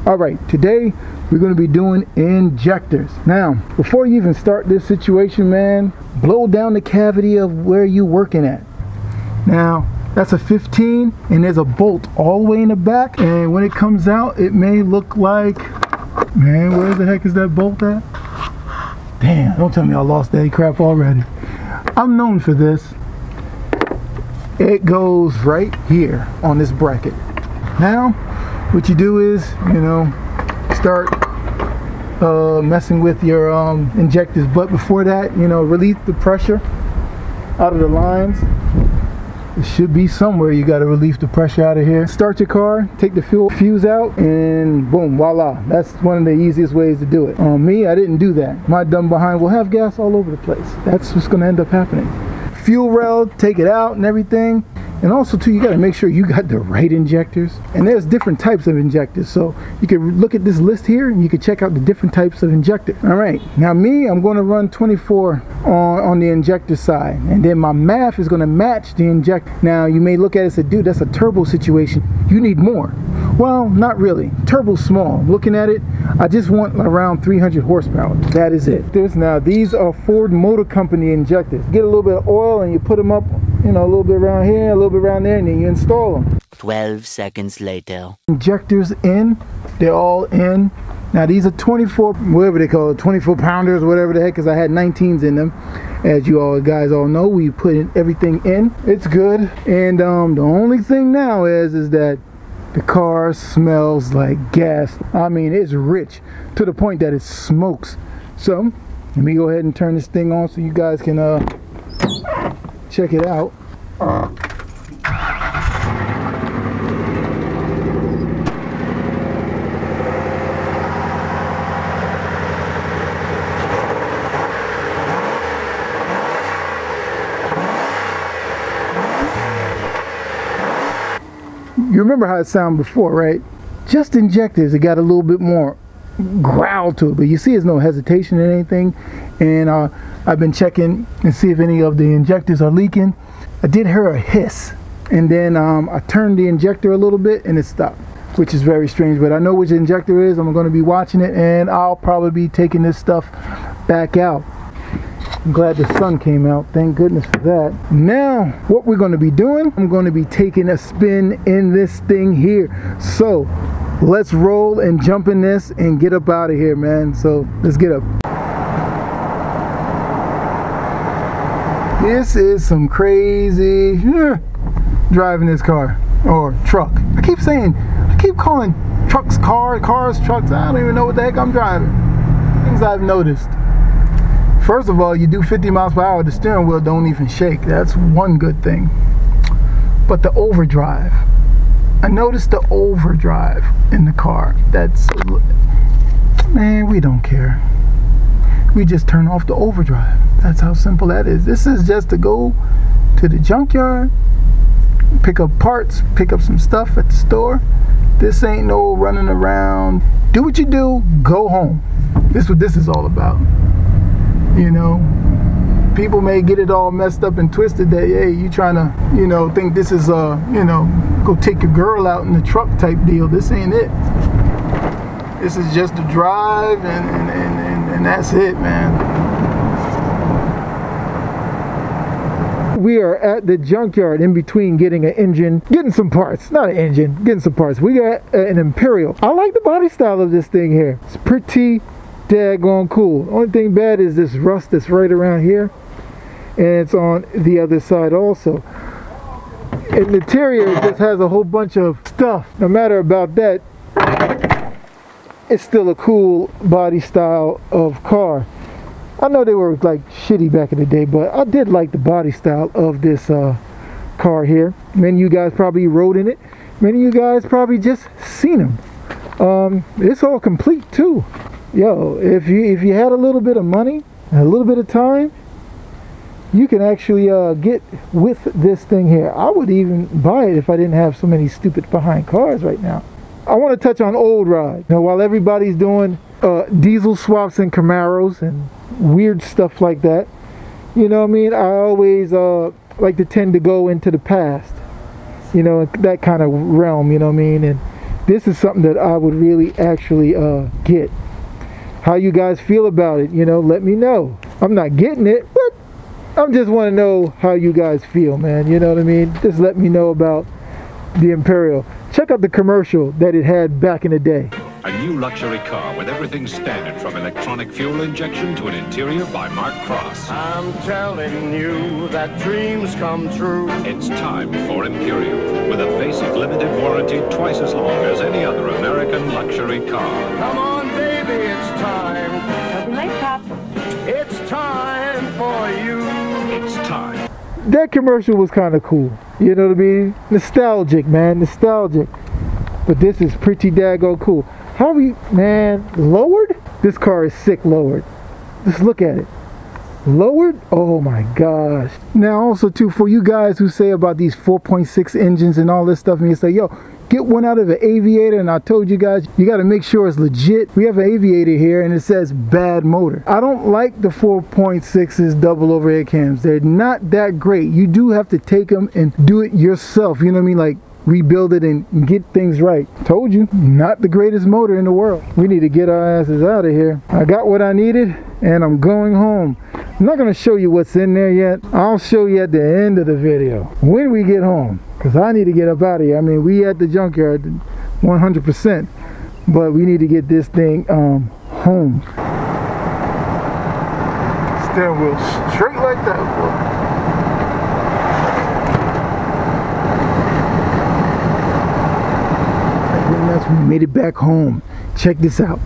All right, today we're going to be doing injectors. Now, before you even start this situation, man, blow down the cavity of where you're working at. Now, that's a 15, and there's a bolt all the way in the back, and when it comes out, it may look like, man, where the heck is that bolt at? Damn, don't tell me I lost that crap already. I'm known for this. It goes right here on this bracket. Now, what you do is, you know, start messing with your injectors, but before that, you know, release the pressure out of the lines. It should be somewhere you got to release the pressure out of here. Start your car, take the fuel fuse out, and boom, voila. That's one of the easiest ways to do it. On me, I didn't do that. My dumb behind will have gas all over the place. That's what's going to end up happening. Fuel rail, take it out and everything. And also too, you got to make sure you got the right injectors. And there's different types of injectors. So you can look at this list here and you can check out the different types of injectors. All right, now me, I'm going to run 24 on the injector side. And then my math is going to match the injector. Now you may look at it and say, dude, that's a turbo situation. You need more. Well, not really. Turbo's small. Looking at it, I just want around 300 horsepower. That is it. Now, these are Ford Motor Company injectors. Get a little bit of oil and you put them up, you know, a little bit around here, a little bit around there, and then you install them. 12 seconds later. Injectors in. They're all in. Now, these are 24, whatever they call it, 24 pounders, whatever the heck, because I had 19s in them. As you all guys all know, we put everything in. It's good. And the only thing now is that the car smells like gas. I mean, it's rich to the point that it smokes. So, let me go ahead and turn this thing on so you guys can check it out. You remember how it sounded before, right? Just injectors, it got a little bit more growl to it, but you see there's no hesitation in anything. And I've been checking and see if any of the injectors are leaking. I did hear a hiss, and then I turned the injector a little bit and it stopped, which is very strange, but I know which injector it is. I'm going to be watching it, and I'll probably be taking this stuff back out. I'm glad the sun came out, thank goodness for that. Now, what we're going to be doing, I'm going to be taking a spin in this thing here. So, let's roll and jump in this and get up out of here, man. So, let's get up. This is some crazy driving this car, or truck. I keep calling trucks cars trucks. I don't even know what the heck I'm driving. Things I've noticed. First of all, you do 50 miles per hour, the steering wheel don't even shake. That's one good thing. But the overdrive, I noticed the overdrive in the car. That's, man, we don't care. We just turn off the overdrive. That's how simple that is. This is just to go to the junkyard, pick up parts, pick up some stuff at the store. This ain't no running around. Do what you do, go home. This is what this is all about. You know, people may get it all messed up and twisted that, hey, you trying to, you know, think this is you know, go take your girl out in the truck type deal. This ain't it. This is just a drive, and that's it, man. We are at the junkyard in between getting an engine, getting some parts, not an engine, getting some parts. We got an Imperial. I like the body style of this thing here. It's pretty daggone cool. Only thing bad is this rust that's right around here, and it's on the other side also. And the interior just has a whole bunch of stuff. No matter about that, it's still a cool body style of car. I know they were like shitty back in the day, but I did like the body style of this car here. Many of you guys probably rode in it. Many of you guys probably just seen them. It's all complete too. Yo, if you had a little bit of money, a little bit of time, you can actually get with this thing here. I would even buy it if I didn't have so many stupid behind cars right now. I want to touch on old ride. Now, while everybody's doing diesel swaps and Camaros and weird stuff like that, you know what I mean, I always like to tend to go into the past, you know, that kind of realm, you know what I mean, and this is something that I would really actually get. How you guys feel about it, you know, let me know. I'm not getting it, but I just want to know how you guys feel, man. You know what I mean? Just let me know about the Imperial. Check out the commercial that it had back in the day. A new luxury car with everything standard from electronic fuel injection to an interior by Mark Cross. I'm telling you that dreams come true. It's time for Imperial, with a basic limited warranty twice as long as any other American luxury car. Come on, baby, it's time. Don't be late, Pop. It's time for you. It's time. That commercial was kind of cool. You know what I mean? Nostalgic, man, nostalgic. But this is pretty daggone cool. How we, man, lowered? This car is sick lowered. Just look at it. Lowered? Oh my gosh. Now also too, for you guys who say about these 4.6 engines and all this stuff, and you say, yo, get one out of an Aviator, and I told you guys, you got to make sure it's legit. We have an Aviator here and it says bad motor. I don't like the 4.6's double overhead cams. They're not that great. You do have to take them and do it yourself. You know what I mean? Like, rebuild it and get things right. Told you, not the greatest motor in the world. We need to get our asses out of here. I got what I needed and I'm going home. I'm not going to show you what's in there yet. I'll show you at the end of the video when we get home, because I need to get up out of here. I mean, we at the junkyard 100%, but we need to get this thing home. Steering wheel straight like that, boy. We made it back home. Check this out.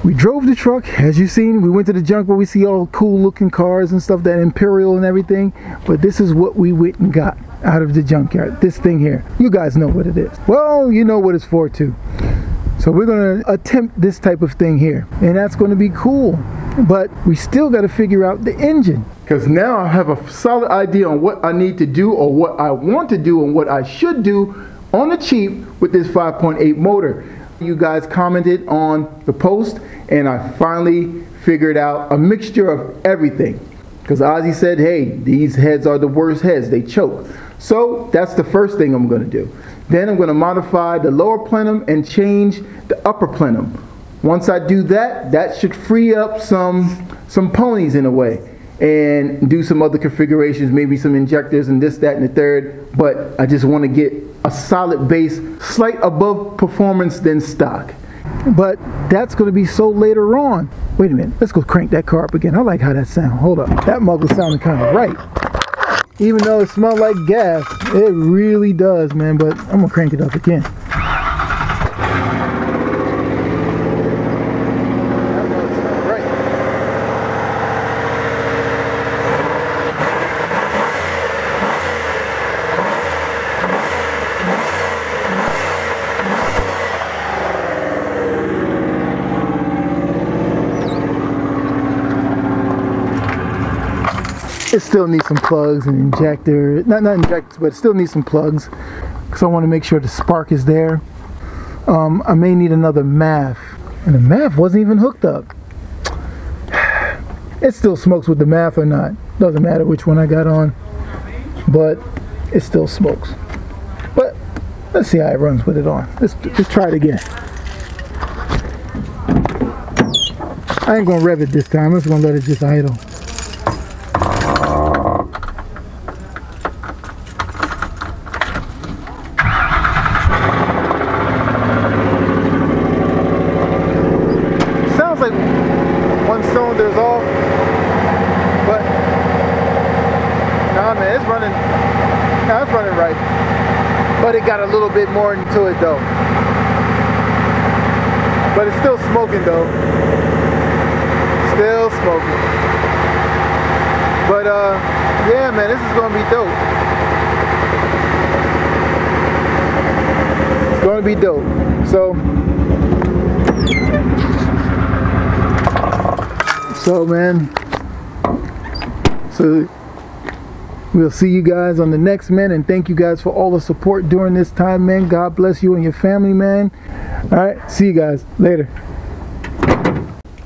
We drove the truck, as you've seen. We went to the junk where we see all cool looking cars and stuff, that Imperial and everything. But this is what we went and got out of the junkyard. This thing here. You guys know what it is. Well, you know what it's for too. So we're going to attempt this type of thing here. And that's going to be cool. But we still got to figure out the engine. Because now I have a solid idea on what I need to do, or what I want to do, and what I should do on the cheap with this 5.8 motor. You guys commented on the post and I finally figured out a mixture of everything, because Ozzy said, hey, these heads are the worst heads, they choke. So that's the first thing I'm going to do. Then I'm going to modify the lower plenum and change the upper plenum. Once I do that, that should free up some ponies in a way, and do some other configurations, maybe some injectors and this, that, and the third. But I just want to get a solid base, slight above performance than stock. But that's going to be so later on. Wait a minute, let's go crank that car up again. I like how that sounds. Hold up, that muzzle sounding kind of right. Even though it smells like gas, it really does, man. But I'm going to crank it up again. It still needs some plugs and injectors, not injectors, but it still needs some plugs, because I want to make sure the spark is there. I may need another MAF, and the MAF wasn't even hooked up. It still smokes with the MAF or not, doesn't matter which one I got on, but it still smokes. But let's see how it runs with it on. Let's try it again. I ain't gonna rev it this time. I'm just gonna let it just idle. But it got a little bit more into it though. But it's still smoking though. Still smoking. But yeah, man, this is gonna be dope. It's gonna be dope. So man, we'll see you guys on the next, man, and thank you guys for all the support during this time, man. God bless you and your family, man. All right, see you guys later.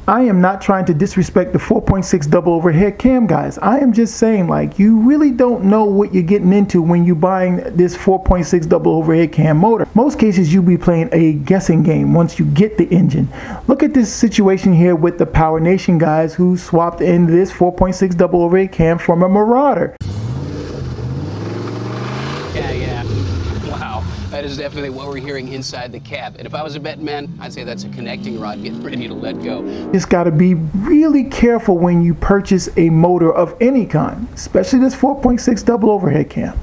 I am not trying to disrespect the 4.6 double overhead cam, guys. I am just saying, like, you really don't know what you're getting into when you're buying this 4.6 double overhead cam motor. Most cases you'll be playing a guessing game once you get the engine. Look at this situation here with the Power Nation guys who swapped in this 4.6 double overhead cam from a Marauder. Yeah. Wow, that is definitely what we're hearing inside the cab. And if I was a betting man, I'd say that's a connecting rod getting ready to let go. Just got to be really careful when you purchase a motor of any kind, especially this 4.6 double overhead cam.